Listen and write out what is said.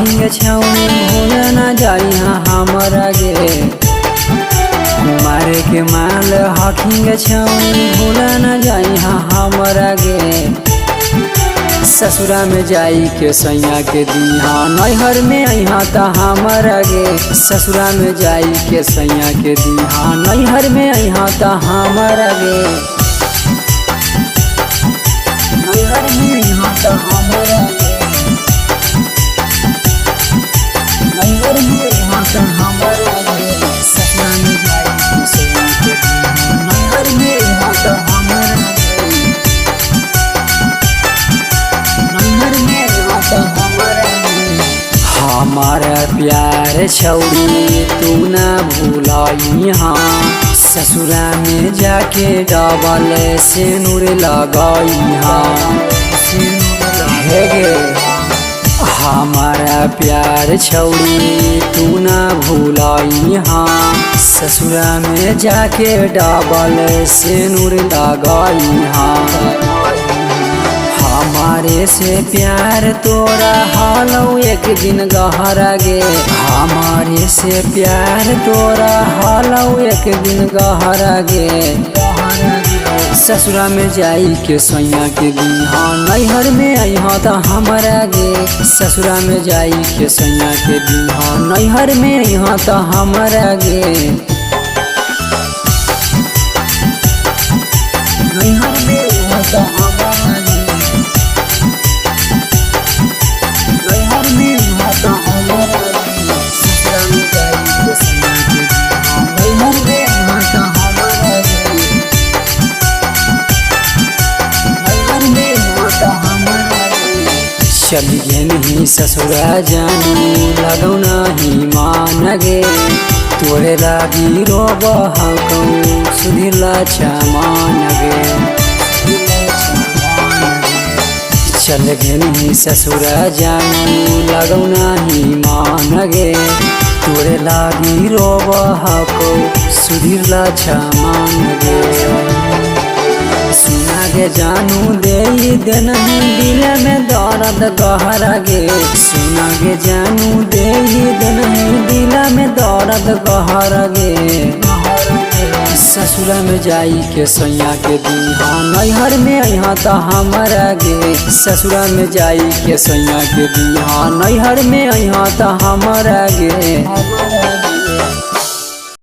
हकिंग छौनी भूल न जाई हमरा गे। मारे के माल हकिंग छौनी भूल न जाई हमरा गे। ससुरा में जाई के सैया के दिहा नैहर में अइहा त हमरा गे। ससुरा में जाई के सैया के दिहा नैहर में अइहा त हमरा गे। नैहर में अइहा त हमरा गे। नैहर में अइहा त हमरा गे। ससुरा में जाई के सैया के दिहा नैहर में अइहा त हमरा गे। हमारा प्यार छौड़ी तू न भूलाई हाँ। ससुरा में जाके डबल से नूर लगाई हाँ। हे गे हमारा प्यार छौड़ी तू न भूलाई हाँ। ससुरा में जाके डबल से नूर लगाई हाँ। हमारे से प्यार तोरा हालौ एक दिन गहरा गे। हमारे से प्यार तोरा हालौ एक दिन गहरा गे। ससुरा में जाई के सैया के दिहा नैहर में अइहा त हमरा गे। ससुरा में जाई के सैया के दिहा नैहर में अइहा त हमरा गे। नैहर में अइहा त हमरा गे। चल गेनी ससुरा जानू लगौ नहीं मान गे। तोरे लागी रोबह कहूँ सुधिला छमान गे। चल गेनी ससुरा जानू लगौ नहीं मान गे। तोरे लागी रोबह कहूँ सुधिला छमान गे। सुना गे जानू दे देनही दिल में दर्द गहरा गे। सुना गे जानू दे देनही दिल में दर्द गहरा गे। ससुरा में जाई के सैया के दिहा नैहर में अइहा त हमरा गे। ससुरा में जाई के सैया के दिहा नैहर में अइहा त हमरा गे।